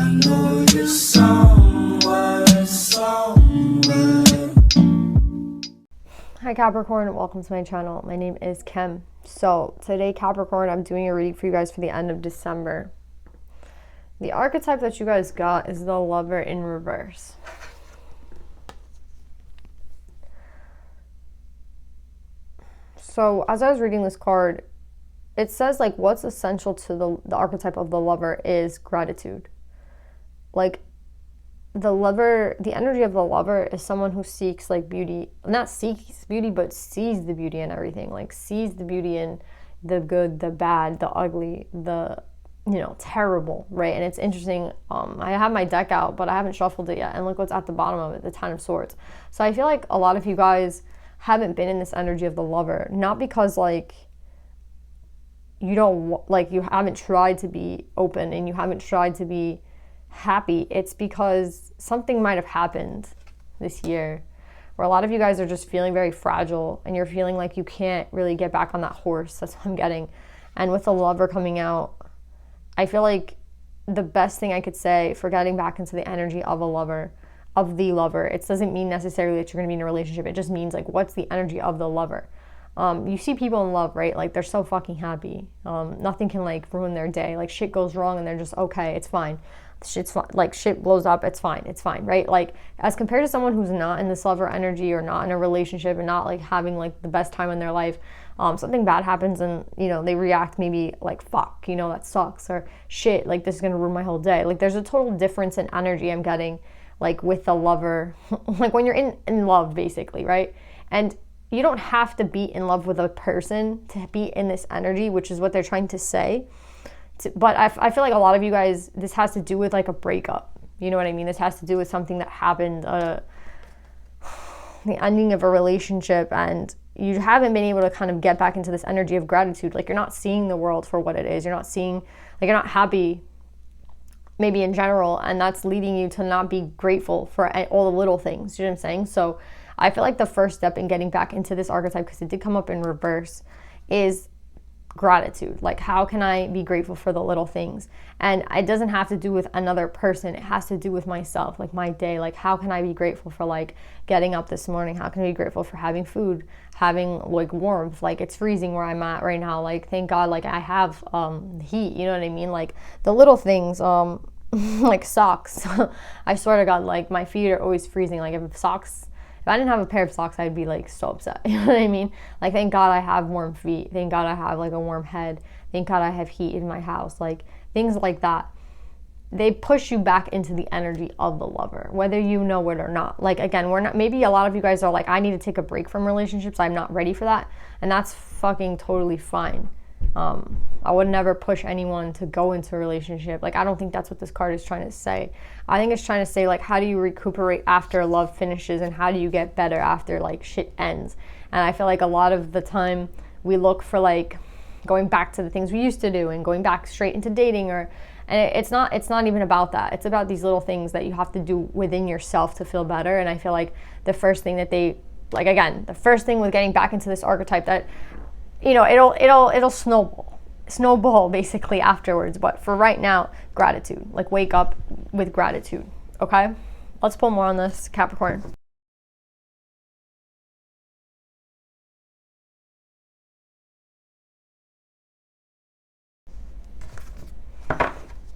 know you're somewhere. Hi Capricorn, welcome to my channel. My name is Kim. So today, Capricorn, I'm doing a reading for you guys for the end of December. The archetype that you guys got is the Lover in reverse. So as I was reading this card, it says like what's essential to the archetype of the Lover is gratitude. Like the Lover, the energy of the Lover is someone who seeks like beauty, not seeks beauty, but sees the beauty in everything. Like sees the beauty in the good, the bad, the ugly, the, terrible, right? And it's interesting, I have my deck out, but I haven't shuffled it yet. And look what's at the bottom of it, the Ten of Swords. So I feel like a lot of you guys haven't been in this energy of the Lover, not because like you don't, like you haven't tried to be open and you haven't tried to be happy. It's because something might have happened this year where a lot of you guys are just feeling very fragile and you're feeling like you can't really get back on that horse. That's what I'm getting. And with the Lover coming out, I feel like the best thing I could say for getting back into the energy of the Lover, it doesn't mean necessarily that you're going to be in a relationship. It just means like, what's the energy of the Lover? You see people in love, right? Like they're so fucking happy. Nothing can like ruin their day. Like shit goes wrong and they're just, okay, it's fine. Shit's fine. Like shit blows up, it's fine, right? Like as compared to someone who's not in this Lover energy or not in a relationship and not like having like the best time in their life, something bad happens and they react maybe like fuck, that sucks, or shit, like this is gonna ruin my whole day. Like there's a total difference in energy I'm getting like with the Lover, like when you're in love basically, right? And you don't have to be in love with a person to be in this energy, which is what they're trying to say. But I feel like a lot of you guys, this has to do with like a breakup. You know what I mean? This has to do with something that happened, the ending of a relationship, and you haven't been able to kind of get back into this energy of gratitude. Like you're not seeing the world for what it is. You're not seeing, like you're not happy maybe in general, and that's leading you to not be grateful for all the little things. You know what I'm saying? So I feel like the first step in getting back into this archetype, because it did come up in reverse, is gratitude. Like how can I be grateful for the little things? And it doesn't have to do with another person. It has to do with myself, like my day. Like how can I be grateful for like getting up this morning? How can I be grateful for having food, having like warmth? Like it's freezing where I'm at right now. Like thank God like I have heat, you know what I mean? Like the little things, like socks. I swear to God, like my feet are always freezing. Like if I didn't have a pair of socks, I'd be like so upset. You know what I mean? Like, thank God I have warm feet. Thank God I have like a warm head. Thank God I have heat in my house. Like things like that. They push you back into the energy of the Lover, whether you know it or not. Like again, maybe a lot of you guys are like, I need to take a break from relationships. I'm not ready for that. And that's fucking totally fine. I would never push anyone to go into a relationship. Like, I don't think that's what this card is trying to say. I think it's trying to say, like, how do you recuperate after love finishes and how do you get better after, like, shit ends? And I feel like a lot of the time we look for, like, going back to the things we used to do and going back straight into dating and it's not even about that. It's about these little things that you have to do within yourself to feel better. And I feel like the first thing that the first thing with getting back into this archetype that, it'll snowball basically afterwards. But for right now, gratitude. Like wake up with gratitude. Okay? Let's pull more on this, Capricorn.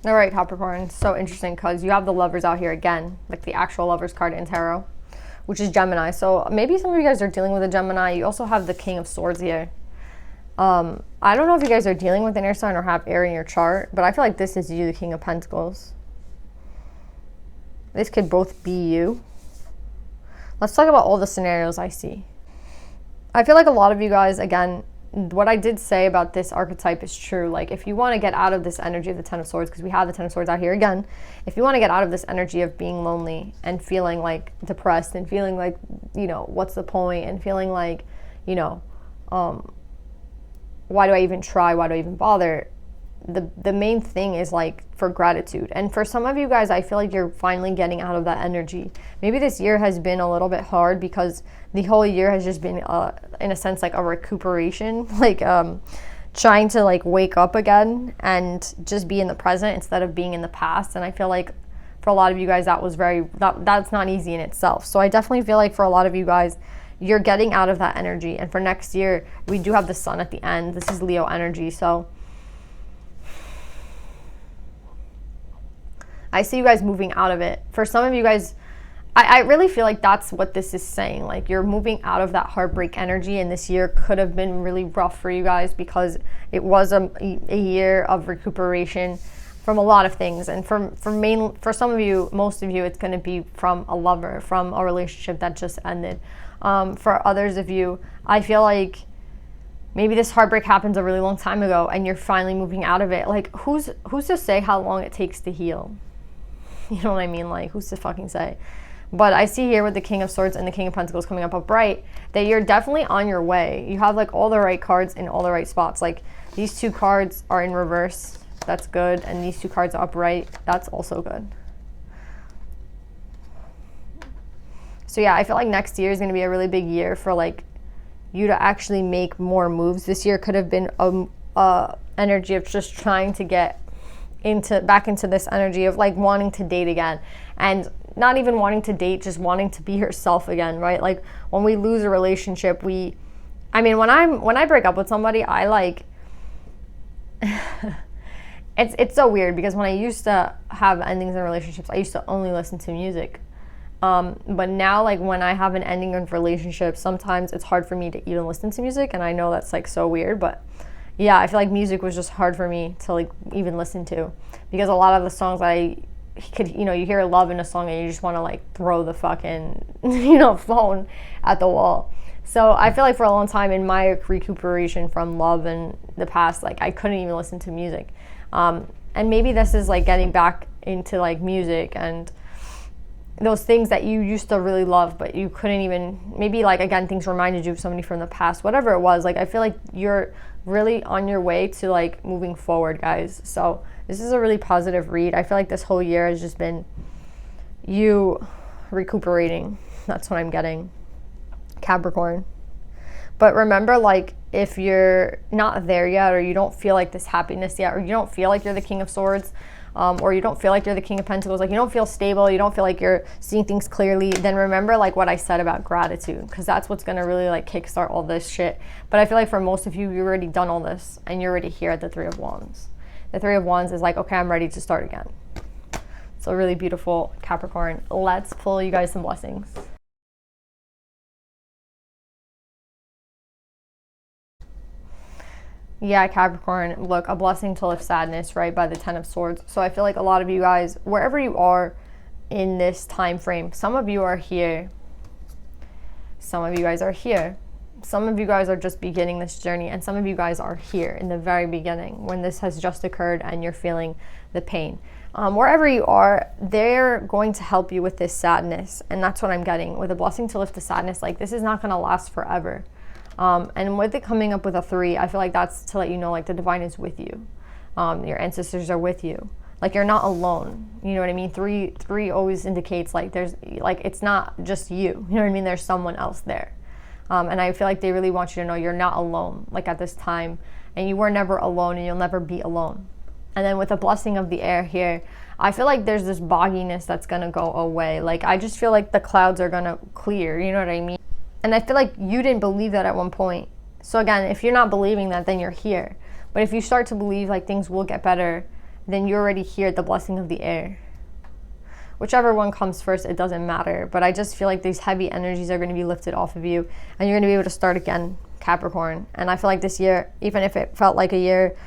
All right, Capricorn. So interesting because you have the Lovers out here again, like the actual Lovers card in tarot, which is Gemini. So maybe some of you guys are dealing with a Gemini. You also have the King of Swords here. I don't know if you guys are dealing with an air sign or have air in your chart, but I feel like this is you, the King of Pentacles. This could both be you. Let's talk about all the scenarios I see. I feel like a lot of you guys, again, what I did say about this archetype is true. Like if you want to get out of this energy of the Ten of Swords, because we have the Ten of Swords out here again, if you want to get out of this energy of being lonely and feeling like depressed and feeling like, what's the point, and feeling like, why do I even try? Why do I even bother? The main thing is like for gratitude. And for some of you guys, I feel like you're finally getting out of that energy. Maybe this year has been a little bit hard because the whole year has just been, in a sense, like a recuperation. Like trying to like wake up again and just be in the present instead of being in the past. And I feel like for a lot of you guys that's not easy in itself. So I definitely feel like for a lot of you guys, you're getting out of that energy. And for next year, we do have the sun at the end. This is Leo energy. So I see you guys moving out of it. For some of you guys, I really feel like that's what this is saying. Like, you're moving out of that heartbreak energy, and this year could have been really rough for you guys because it was a year of recuperation from a lot of things. And for some of you, most of you, it's going to be from a lover, from a relationship that just ended. For others of you, I feel like maybe this heartbreak happens a really long time ago and you're finally moving out of it. Like, who's to say how long it takes to heal? You know what I mean? Like, who's to fucking say? But I see here with the King of Swords and the King of Pentacles coming up upright that you're definitely on your way. You have like all the right cards in all the right spots. Like, these two cards are in reverse. That's good. And these two cards are upright. That's also good. So yeah, I feel like next year is going to be a really big year for like you to actually make more moves. This year could have been a energy of just trying to get back into this energy of like wanting to date again, and not even wanting to date, just wanting to be yourself again, right? Like, when we lose a relationship, when I break up with somebody, I like it's so weird because when I used to have endings in relationships, I used to only listen to music. But now, like, when I have an ending of relationships, sometimes it's hard for me to even listen to music, and I know that's like so weird, but yeah, I feel like music was just hard for me to like even listen to, because a lot of the songs I could, you hear love in a song and you just want to like throw the fucking, phone at the wall. So I feel like for a long time in my recuperation from love in the past, like, I couldn't even listen to music. And maybe this is like getting back into like music and those things that you used to really love, but you couldn't even, maybe like, again, things reminded you of somebody from the past, whatever it was. Like, I feel like you're really on your way to like moving forward, guys. So this is a really positive read. I feel like this whole year has just been you recuperating. That's what I'm getting, Capricorn. But remember, like, if you're not there yet, or you don't feel like this happiness yet, or you don't feel like you're the King of Swords, or you don't feel like you're the King of Pentacles, like, you don't feel stable, you don't feel like you're seeing things clearly, then remember like what I said about gratitude, because that's what's going to really like kickstart all this shit. But I feel like for most of you, you've already done all this and you're already here at the Three of Wands. The Three of Wands is like, okay, I'm ready to start again. So really beautiful, Capricorn. Let's pull you guys some blessings. Yeah, Capricorn, look, a blessing to lift sadness, right, by the Ten of Swords. So I feel like a lot of you guys, wherever you are in this time frame, some of you are here, some of you guys are here, some of you guys are just beginning this journey, and some of you guys are here in the very beginning when this has just occurred and you're feeling the pain. Wherever you are, they're going to help you with this sadness, and that's what I'm getting with a blessing to lift the sadness. Like, this is not going to last forever. And with it coming up with a 3, I feel like that's to let you know, like, the divine is with you. Your ancestors are with you. Like, you're not alone. You know what I mean? Three always indicates like there's, like, it's not just you. You know what I mean? There's someone else there. And I feel like they really want you to know you're not alone, like, at this time. And you were never alone, and you'll never be alone. And then with the blessing of the air here, I feel like there's this bogginess that's going to go away. Like, I just feel like the clouds are going to clear. You know what I mean? And I feel like you didn't believe that at one point. So again, if you're not believing that, then you're here. But if you start to believe like things will get better, then you're already here at the blessing of the air. Whichever one comes first, it doesn't matter. But I just feel like these heavy energies are going to be lifted off of you, and you're going to be able to start again, Capricorn. And I feel like this year, even if it felt like a year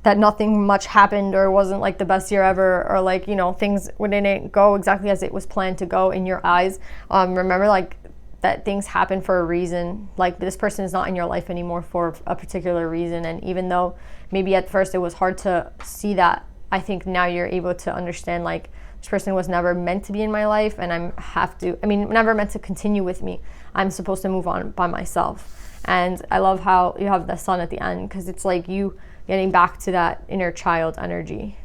that nothing much happened, or wasn't like the best year ever, or like, things didn't go exactly as it was planned to go in your eyes, remember, like, that things happen for a reason. Like, this person is not in your life anymore for a particular reason. And even though maybe at first it was hard to see that, I think now you're able to understand, like, this person was never meant to be in my life, and never meant to continue with me. I'm supposed to move on by myself. And I love how you have the sun at the end, because it's like you getting back to that inner child energy.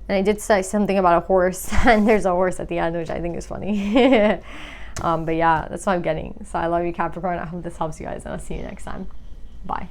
And I did say something about a horse, and there's a horse at the end, which I think is funny. But yeah, that's what I'm getting. So I love you, Capricorn. I hope this helps you guys, and I'll see you next time. Bye.